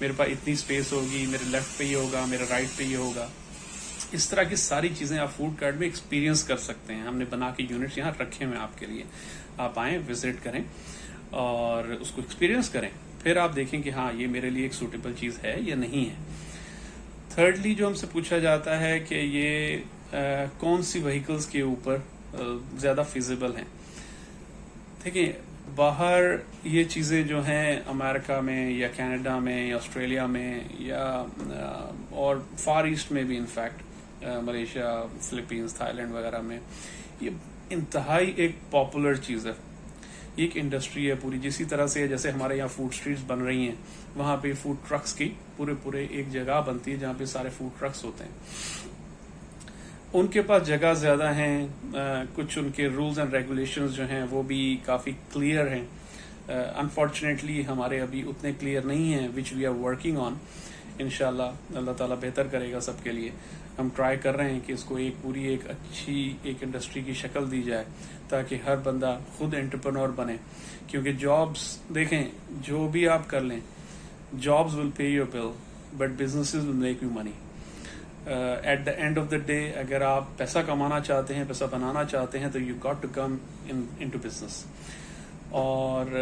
میرے پاس اتنی اسپیس ہوگی، میرے لیفٹ پہ یہ ہوگا، میرے رائٹ پہ یہ ہوگا. اس طرح کی ساری چیزیں آپ فوڈ کارٹ میں ایکسپیرینس کر سکتے ہیں. ہم نے بنا کے یونٹس یہاں رکھے ہوئے آپ کے لیے. آپ آئیں، وزٹ کریں اور اس کو ایکسپیرینس کریں، پھر آپ دیکھیں کہ ہاں یہ میرے لیے ایک سوٹیبل چیز ہے یا نہیں ہے. تھرڈلی جو ہم سے پوچھا جاتا ہے کہ یہ کون سی وہیکلز کے اوپر زیادہ فیزیبل ہیں. دیکھیں، باہر یہ چیزیں جو ہیں امریکہ میں یا کینیڈا میں یا آسٹریلیا میں یا اور فار ایسٹ میں بھی، انفیکٹ ملیشیا، فلپینز، تھائی لینڈ وغیرہ میں، یہ انتہائی ایک پاپولر چیز ہے. یہ ایک انڈسٹری ہے پوری، جسی طرح سے جیسے ہمارے یہاں فوڈ اسٹریٹس بن رہی ہیں، وہاں پہ فوڈ ٹرکس کی پورے ایک جگہ بنتی ہے جہاں پہ سارے فوڈ ٹرکس ہوتے ہیں. ان کے پاس جگہ زیادہ ہیں، کچھ ان کے رولز اینڈ ریگولیشنز جو ہیں وہ بھی کافی کلیئر ہیں. انفارچونیٹلی ہمارے ابھی اتنے کلیئر نہیں ہیں، وچ وی آر ورکنگ آن. انشاءاللہ اللہ تعالیٰ بہتر کرے گا سب کے لیے. ہم ٹرائی کر رہے ہیں کہ اس کو ایک اچھی ایک انڈسٹری کی شکل دی جائے تاکہ ہر بندہ خود انٹرپرنور بنے. کیونکہ جابس دیکھیں، جو بھی آپ کر لیں، jobs will pay your bill but businesses will make you money. At the end of the day اگر آپ پیسہ کمانا چاہتے ہیں، پیسہ بنانا چاہتے ہیں، تو you got to come in to business. اور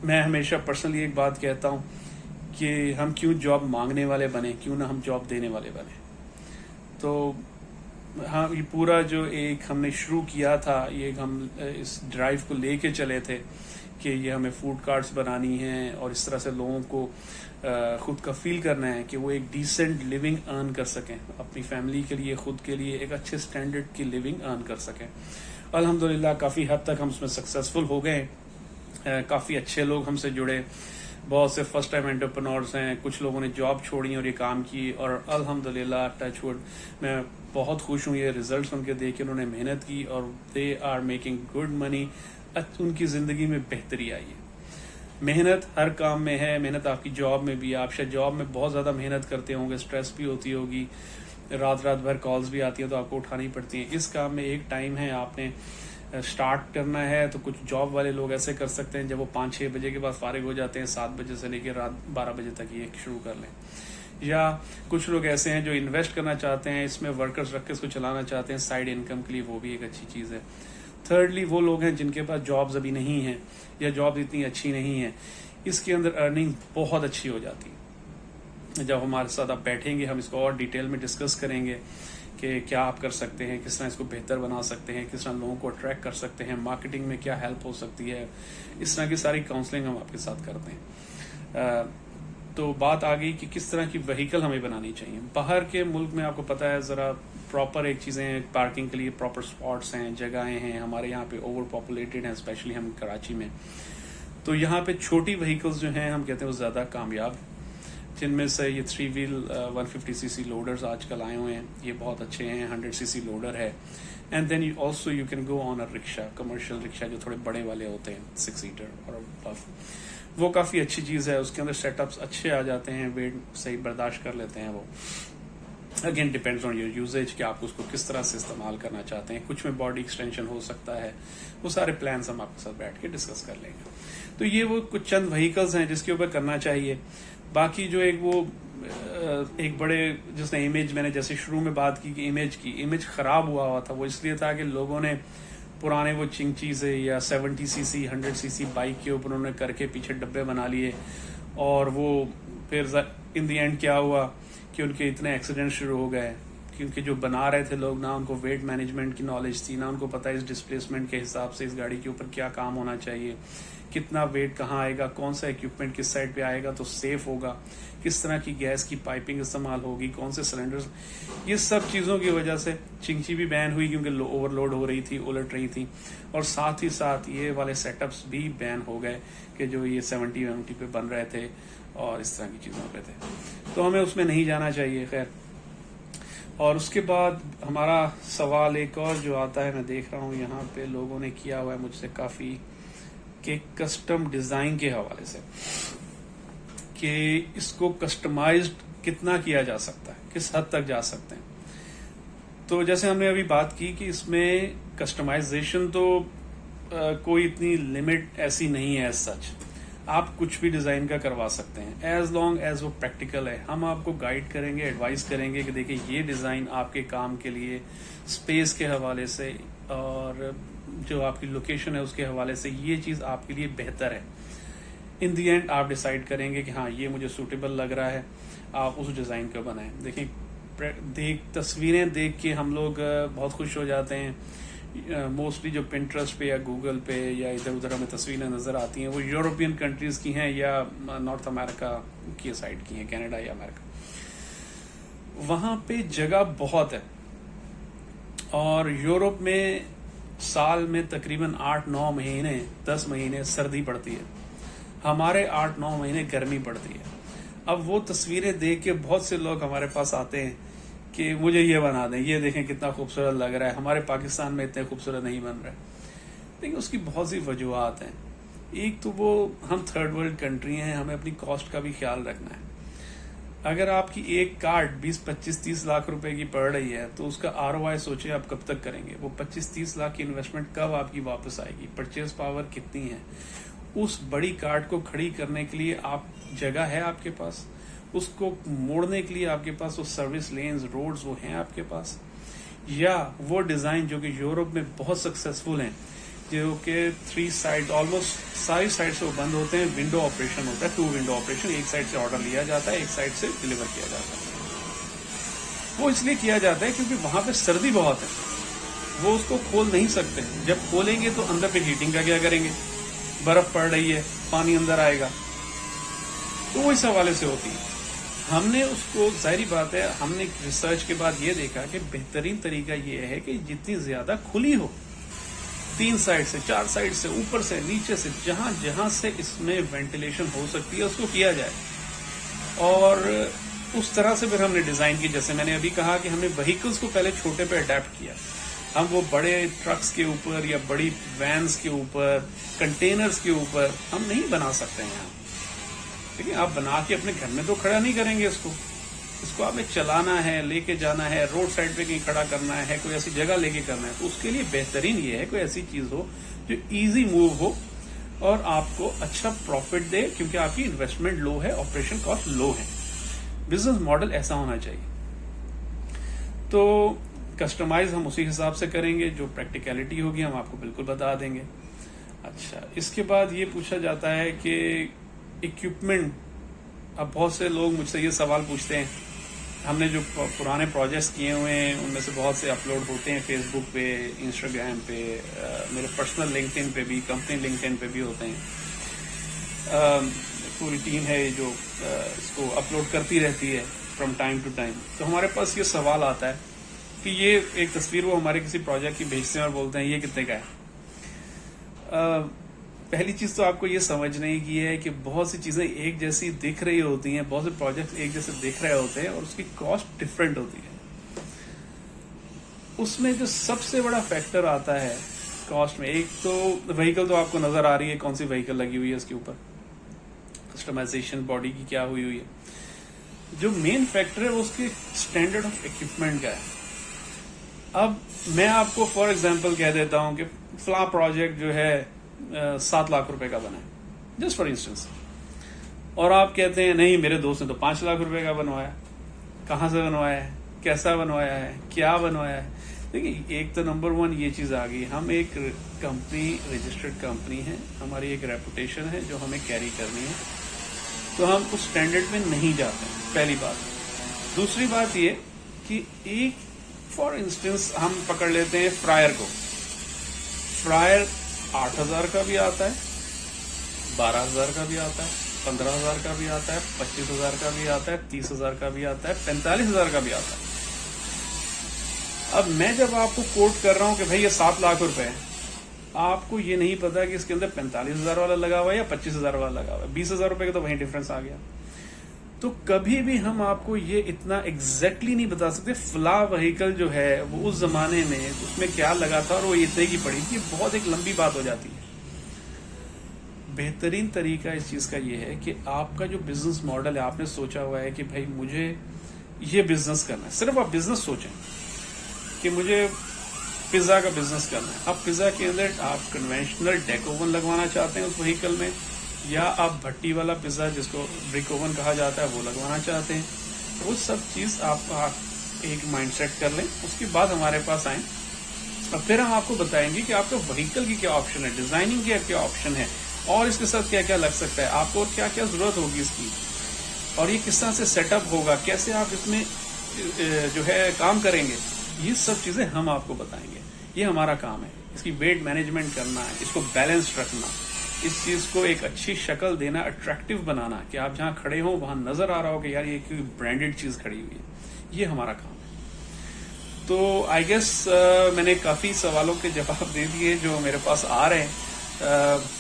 میں ہمیشہ پرسنلی ایک بات کہتا ہوں کہ ہم کیوں جاب مانگنے والے بنے، کیوں نہ ہم جاب دینے والے بنے. تو ہاں، یہ پورا جو ایک ہم نے شروع کیا تھا، یہ ہم اس ڈرائیو کو لے کے چلے تھے کہ یہ ہمیں فوڈ کارٹس بنانی ہیں اور اس طرح سے لوگوں کو خود کا فیل کرنا ہے کہ وہ ایک ڈیسنٹ لیونگ ارن کر سکیں، اپنی فیملی کے لیے، خود کے لیے ایک اچھے سٹینڈرڈ کی لیونگ ارن کر سکیں. الحمدللہ کافی حد تک ہم اس میں سکسیزفل ہو گئے. کافی اچھے لوگ ہم سے جڑے، بہت سے فرسٹ ٹائم انٹرپرنورز ہیں، کچھ لوگوں نے جاب چھوڑی اور یہ کام کی، اور الحمدللہ ٹچ وڈ میں بہت خوش ہوں یہ ریزلٹس ان کے دیکھ کے. انہوں نے محنت کی اور they are making good money. ان کی زندگی میں بہتری آئی ہے. محنت ہر کام میں ہے، محنت آپ کی جاب میں بھی ہے. آپ شاید جاب میں بہت زیادہ محنت کرتے ہوں گے، اسٹریس بھی ہوتی ہوگی، رات بھر کالز بھی آتی ہیں تو آپ کو اٹھانی پڑتی ہیں. اس کام میں ایک ٹائم ہے، آپ نے اسٹارٹ کرنا ہے. تو کچھ جاب والے لوگ ایسے کر سکتے ہیں جب وہ 5-6 بجے کے بعد فارغ ہو جاتے ہیں، 7 بجے سے لے کے رات 12 بجے تک یہ شروع کر لیں. یا کچھ لوگ ایسے ہیں جو انویسٹ کرنا چاہتے ہیں، اس میں ورکرز رکھ کے اس کو چلانا چاہتے ہیں سائیڈ انکم کے لیے، وہ بھی ایک اچھی چیز ہے. تھرڈلی وہ لوگ ہیں جن کے پاس جابز ابھی نہیں ہیں یا جابز اتنی اچھی نہیں ہیں، اس کے اندر ارننگ بہت اچھی ہو جاتی ہے. جب ہمارے ساتھ آپ بیٹھیں گے، ہم اس کو اور ڈیٹیل میں ڈسکس کریں گے کہ کیا آپ کر سکتے ہیں، کس طرح اس کو بہتر بنا سکتے ہیں، کس طرح لوگوں کو اٹریکٹ کر سکتے ہیں، مارکیٹنگ میں کیا ہیلپ ہو سکتی ہے. اس طرح کی ساری کاؤنسلنگ ہم آپ کے ساتھ کرتے ہیں. تو بات آ گئی کہ کس طرح کی وہیکل ہمیں بنانی چاہیے. باہر کے ملک میں آپ کو پتہ ہے ذرا پراپر ایک چیزیں، پارکنگ کے لیے پراپر سپاٹس ہیں، جگہیں ہیں. ہمارے یہاں پہ اوور پاپولیٹڈ ہیں، اسپیشلی ہم کراچی میں. تو یہاں پہ چھوٹی وہیکلز جو ہیں ہم کہتے ہیں وہ زیادہ کامیاب، جن میں سے یہ 3 ویل 150 cc لوڈرز آج کل آئے ہوئے ہیں. یہ بہت اچھے ہیں. 100 cc لوڈر ہے. And then also you can go on a rickshaw, commercial rickshaw جو تھوڑے بڑے والے ہوتے ہیں، 6 سیٹر اور ابو. وہ کافی اچھی چیز ہے. اس کے اندر سیٹ اپس اچھے آ جاتے ہیں، ویٹ صحیح برداشت کر لیتے ہیں وہ. Again depends on your usage کہ آپ اس کو کس طرح سے استعمال کرنا چاہتے ہیں. کچھ میں باڈی ایکسٹینشن ہو سکتا ہے. وہ سارے پلانس ہم آپ کے ساتھ بیٹھ کے ڈسکس کر لیں گے. تو یہ وہ کچھ چند وہیکلز ہیں جس کے اوپر کرنا چاہیے. باقی جو ایک بڑے جس نے امیج، میں نے جیسے شروع میں بات کی کہ امیج خراب ہوا تھا، وہ اس لیے تھا کہ لوگوں نے پرانے وہ چنگچی سے یا 70 cc 100 cc بائک کے اوپر انہوں نے کر کے پیچھے ڈبے بنا لیے، اور وہ پھر ان دی اینڈ کیا ہوا کہ ان کے اتنے ایکسیڈنٹ شروع ہو گئے. کیونکہ جو بنا رہے تھے لوگ، نہ ان کو ویٹ مینجمنٹ کی نالج تھی، نہ ان کو پتہ اس ڈسپلیسمنٹ کے حساب سے اس گاڑی کے اوپر کیا کام ہونا چاہیے، کتنا ویٹ کہاں آئے گا، کون سا ایکوپمنٹ کس سائڈ پہ آئے گا تو سیف ہوگا، کس طرح کی گیس کی پائپنگ استعمال ہوگی، کون سے سلنڈرز. یہ سب چیزوں کی وجہ سے چنگچی بھی بین ہوئی کیونکہ اوور لوڈ ہو رہی تھی، الٹ رہی تھی. اور ساتھ ہی ساتھ یہ والے سیٹ اپس بھی بین ہو گئے کہ جو یہ 70 پہ بن رہے تھے اور اس طرح کی چیزوں پہ تھے. تو ہمیں اس میں نہیں جانا چاہیے. خیر، اور اس کے بعد ہمارا سوال ایک اور جو آتا ہے، میں دیکھ رہا ہوں یہاں پہ لوگوں نے کیا ہوا ہے مجھ سے کافی، کہ کسٹم ڈیزائن کے حوالے سے کہ اس کو کسٹمائزڈ کتنا کیا جا سکتا ہے، کس حد تک جا سکتے ہیں. تو جیسے ہم نے ابھی بات کی کہ اس میں کسٹمائزیشن تو کوئی اتنی لمٹ ایسی نہیں ہے ایز سچ. آپ کچھ بھی ڈیزائن کا کروا سکتے ہیں ایز لانگ ایز وہ پریکٹیکل ہے. ہم آپ کو گائیڈ کریں گے, ایڈوائز کریں گے کہ دیکھیں یہ ڈیزائن آپ کے کام کے لیے اسپیس کے حوالے سے اور جو آپ کی لوکیشن ہے اس کے حوالے سے یہ چیز آپ کے لیے بہتر ہے. ان دی اینڈ آپ ڈیسائیڈ کریں گے کہ ہاں یہ مجھے سوٹیبل لگ رہا ہے, آپ اس ڈیزائن کا بنائیں. دیکھیں تصویریں دیکھ کے ہم لوگ بہت خوش ہو جاتے ہیں. موسٹلی جو پنٹرسٹ پہ یا گوگل پہ یا ادھر ادھر ہمیں تصویریں نظر آتی ہیں وہ یورپین کنٹریز کی ہیں یا نارتھ امریکہ کی سائڈ کی ہیں, کینیڈا یا امریکہ. وہاں پہ جگہ بہت ہے اور یورپ میں سال میں تقریباً 8-9 مہینے 10 مہینے سردی پڑتی ہے, ہمارے 8-9 مہینے گرمی پڑتی ہے. اب وہ تصویریں دیکھ کے بہت سے لوگ ہمارے پاس آتے ہیں کہ مجھے یہ بنا دیں, یہ دیکھیں کتنا خوبصورت لگ رہا ہے, ہمارے پاکستان میں اتنے خوبصورت نہیں بن رہا. لیکن اس کی بہت سی وجوہات ہیں. ایک تو وہ ہم تھرڈ ورلڈ کنٹری ہیں, ہمیں اپنی کاسٹ کا بھی خیال رکھنا ہے. اگر آپ کی ایک کارڈ 20-25-30 لاکھ روپے کی پڑ رہی ہے تو اس کا ROI سوچیں آپ کب تک کریں گے. وہ 25-30 لاکھ کی انویسٹمنٹ کب آپ کی واپس آئے گی, پرچیز پاور کتنی ہے. اس بڑی کارڈ کو کھڑی کرنے کے لیے آپ جگہ ہے آپ کے پاس, اس کو موڑنے کے لیے آپ کے پاس وہ سروس لینز روڈز وہ ہیں آپ کے پاس, یا وہ ڈیزائن جو کہ یورپ میں بہت سکسیسفل ہیں جو کہ 3 سائڈ آلموسٹ ساری سائڈ سے وہ بند ہوتے ہیں, ونڈو آپریشن ہوتا ہے, 2 ونڈو آپریشن, ایک سائڈ سے آرڈر لیا جاتا ہے, ایک سائڈ سے ڈلیور کیا جاتا ہے. وہ اس لیے کیا جاتا ہے کیونکہ وہاں پہ سردی بہت ہے, وہ اس کو کھول نہیں سکتے. جب کھولیں گے تو اندر پہ ہیٹنگ کا کیا کریں گے, برف پڑ رہی ہے پانی اندر آئے گا, تو وہ اس حوالے سے ہوتی ہے. ہم نے اس کو ظاہری بات ہے ہم نے ریسرچ کے بعد یہ دیکھا کہ بہترین طریقہ یہ ہے کہ جتنی زیادہ کھلی ہو, 3 سائڈ سے 4 سائڈ سے اوپر سے نیچے سے جہاں جہاں سے اس میں وینٹیلیشن ہو سکتی ہے اس کو کیا جائے. اور اس طرح سے پھر ہم نے ڈیزائن کی, جیسے میں نے ابھی کہا کہ ہم نے وہیکلز کو پہلے چھوٹے پہ اڈیپٹ کیا. ہم وہ بڑے ٹرکس کے اوپر یا بڑی وینز کے اوپر کنٹینرز کے اوپر ہم نہیں بنا سکتے ہیں. لیکن آپ بنا کے اپنے گھر میں تو کھڑا نہیں کریں گے, اس کو آپ نے چلانا ہے, لے کے جانا ہے, روڈ سائڈ پہ کہیں کھڑا کرنا ہے, کوئی ایسی جگہ لے کے کرنا ہے. تو اس کے لیے بہترین یہ ہے کوئی ایسی چیز ہو جو ایزی موو ہو اور آپ کو اچھا پروفٹ دے, کیونکہ آپ کی انویسٹمنٹ لو ہے, آپریشن کاسٹ لو ہے. بزنس ماڈل ایسا ہونا چاہیے. تو کسٹمائز ہم اسی حساب سے کریں گے, جو پریکٹیکلٹی ہوگی ہم آپ کو بالکل بتا دیں گے. اچھا, اس کے بعد یہ پوچھا جاتا ہے کہ اکوپمنٹ, اب بہت سے لوگ مجھ سے یہ سوال پوچھتے ہیں. ہم نے جو پرانے پروجیکٹس کیے ہوئے ہیں ان میں سے بہت سے اپلوڈ ہوتے ہیں فیس بک پہ, انسٹاگرام پہ, میرے پرسنل لنکڈ ان پہ بھی, کمپنی لنکڈ ان پہ بھی ہوتے ہیں. پوری ٹیم ہے جو اس کو اپلوڈ کرتی رہتی ہے فرام ٹائم ٹو ٹائم. تو ہمارے پاس یہ سوال آتا ہے کہ یہ ایک تصویر وہ ہمارے کسی پروجیکٹ کی بھیجتے ہیں اور بولتے ہیں یہ کتنے کا ہے. پہلی چیز تو آپ کو یہ سمجھنے کی ہے کہ بہت سی چیزیں ایک جیسی دکھ رہی ہوتی ہیں, بہت سے پروجیکٹ ایک جیسے دکھ رہے ہوتے ہیں اور اس کی کاسٹ ڈفرینٹ ہوتی ہے. اس میں جو سب سے بڑا فیکٹر آتا ہے کاسٹ میں, ایک تو وہیکل تو آپ کو نظر آ رہی ہے کون سی وہیکل لگی ہوئی ہے, اس کے اوپر کسٹمائزیشن باڈی کی کیا ہوئی ہے. جو مین فیکٹر ہے وہ اس کے اسٹینڈرڈ آف اکوپمنٹ کا ہے. اب میں آپ کو فار ایگزامپل کہہ دیتا ہوں کہ فلاں پروجیکٹ جو ہے 7 لاکھ روپے کا بنا ہے, جسٹ فار انسٹنس, اور آپ کہتے ہیں نہیں میرے دوست نے تو 5 لاکھ روپے کا بنوایا. کہاں سے بنوایا ہے, کیسا بنوایا ہے, کیا بنوایا ہے. دیکھیے, ایک تو نمبر 1 یہ چیز آ گئی, ہم ایک کمپنی رجسٹرڈ کمپنی ہے, ہماری ایک ریپوٹیشن ہے جو ہمیں کیری کرنی ہے, تو ہم اس اسٹینڈرڈ میں نہیں جاتے ہیں, پہلی بات. دوسری بات یہ کہ ایک فار انسٹنس ہم پکڑ لیتے ہیں فرائر کو. فرائر 8,000 کا بھی آتا ہے, 12,000 کا بھی آتا ہے, 15,000 کا بھی آتا ہے, 25,000 کا بھی آتا ہے, 30,000 کا بھی آتا ہے, 45,000 کا بھی آتا ہے. اب میں جب آپ کو کوٹ کر رہا ہوں کہ بھائی یہ 7 لاکھ روپے ہے, آپ کو یہ نہیں پتا کہ اس کے اندر 45,000 والا لگا ہوا ہے یا 25,000 والا لگا ہوا ہے. 20,000 روپے کا تو وہیں ڈفرنس آ گیا. تو کبھی بھی ہم آپ کو یہ اتنا ایگزیکٹلی نہیں بتا سکتے فلاں وہیکل جو ہے وہ اس زمانے میں اس میں کیا لگا تھا اور وہ اتنے کی پڑی تھی. بہت ایک لمبی بات ہو جاتی ہے. بہترین طریقہ اس چیز کا یہ ہے کہ آپ کا جو بزنس ماڈل ہے, آپ نے سوچا ہوا ہے کہ بھائی مجھے یہ بزنس کرنا ہے, صرف آپ بزنس سوچیں کہ مجھے پیزا کا بزنس کرنا ہے. اب پیزا کے اندر آپ کنونشنل ڈیک اوون لگوانا چاہتے ہیں اس وہیکل میں, یا آپ بھٹی والا پیزا جس کو برک اوون کہا جاتا ہے وہ لگوانا چاہتے ہیں. وہ سب چیز آپ ایک مائنڈ سیٹ کر لیں, اس کے بعد ہمارے پاس آئیں اور پھر ہم آپ کو بتائیں گے کہ آپ کا وہیکل کی کیا آپشن ہے, ڈیزائننگ کی کیا آپشن ہے, اور اس کے ساتھ کیا کیا لگ سکتا ہے آپ کو, اور کیا کیا ضرورت ہوگی اس کی, اور یہ کس طرح سے سیٹ اپ ہوگا, کیسے آپ اس میں جو ہے کام کریں گے. یہ سب چیزیں ہم آپ کو بتائیں گے. یہ ہمارا کام ہے, اس کی ویٹ مینجمنٹ کرنا ہے, اس کو بیلنس رکھنا, اس چیز کو ایک اچھی شکل دینا, اٹریکٹیو بنانا, کہ آپ جہاں کھڑے ہوں وہاں نظر آ رہا ہو کہ یار یہ کوئی برانڈیڈ چیز کھڑی ہوئی ہے. یہ ہمارا کام ہے. تو آئی گیس میں نے کافی سوالوں کے جواب دے دیے جو میرے پاس آ رہے ہیں.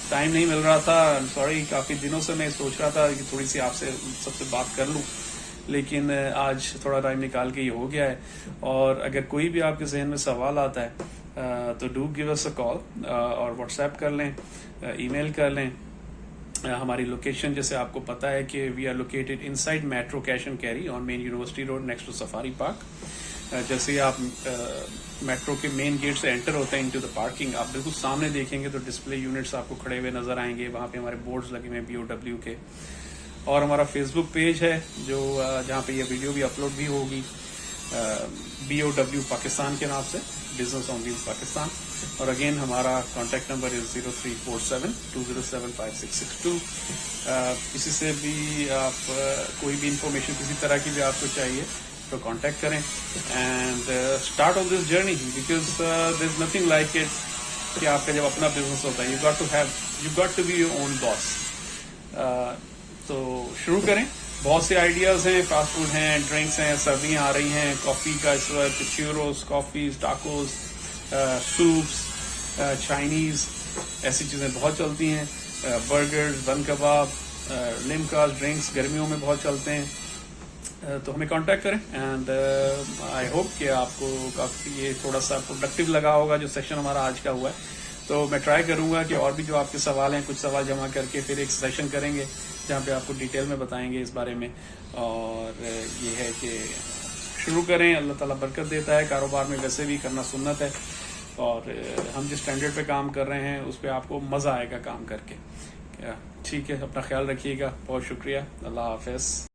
ٹائم نہیں مل رہا تھا, سوری, کافی دنوں سے میں سوچ رہا تھا کہ تھوڑی سی آپ سے سب سے بات کر لوں, لیکن آج تھوڑا ٹائم نکال کے یہ ہو گیا ہے. اور اگر کوئی بھی آپ کے ذہن میں سوال آتا ہے تو ڈو گیو اس اے کال, اور واٹس ایپ کر لیں, ای میل کر لیں. ہماری لوکیشن جیسے آپ کو پتا ہے کہ we are located inside Metro Cash and Carry on Main University Road next to Safari Park. جیسے آپ میٹرو کے مین گیٹ سے انٹر ہوتے ہیں انٹو دا پارکنگ, آپ بالکل سامنے دیکھیں گے تو ڈسپلے یونٹس آپ کو کھڑے ہوئے نظر آئیں گے. وہاں پہ ہمارے بورڈز لگے ہوئے ہیں BOW کے, اور ہمارا فیس بک پیج ہے جو جہاں پہ یہ ویڈیو بھی اپلوڈ بھی ہوگی, BOW پاکستان کے نام سے, بزنس آن ویلز پاکستان. اور اگین ہمارا کانٹیکٹ نمبر از 034720756662. کسی سے بھی آپ کوئی بھی انفارمیشن کسی طرح کی بھی آپ کو چاہیے تو کانٹیکٹ کریں, and start on this journey, because there is nothing like it کہ آپ کا جب اپنا بزنس ہوتا ہے you got to be your own boss. تو شروع کریں. بہت سے آئیڈیاز ہیں, فاسٹ فوڈ ہیں, ڈرنکس ہیں, سردیاں آ رہی ہیں, کافی کا اس وقت, چیوروز, کافیز, ٹاکوز, سوپس, چائنیز, ایسی چیزیں بہت چلتی ہیں, برگرز, بن کباب, لمکاز, ڈرنکس گرمیوں میں بہت چلتے ہیں. تو ہمیں کانٹیکٹ کریں, اینڈ آئی ہوپ کہ آپ کو کافی یہ تھوڑا سا پروڈکٹیو لگا ہوگا جو سیشن ہمارا آج کا ہوا ہے. تو میں ٹرائی کروں گا کہ اور بھی جو آپ کے سوال ہیں, کچھ سوال جمع کر کے پھر ایک سیشن کریں گے جہاں پہ آپ کو ڈیٹیل میں بتائیں گے اس بارے میں. اور یہ ہے کہ شروع کریں, اللہ تعالیٰ برکت دیتا ہے. کاروبار میں ویسے بھی کرنا سنت ہے, اور ہم جس اسٹینڈرڈ پہ کام کر رہے ہیں اس پہ آپ کو مزہ آئے گا کام کر کے. ٹھیک ہے, اپنا خیال رکھیے گا. بہت شکریہ. اللہ حافظ.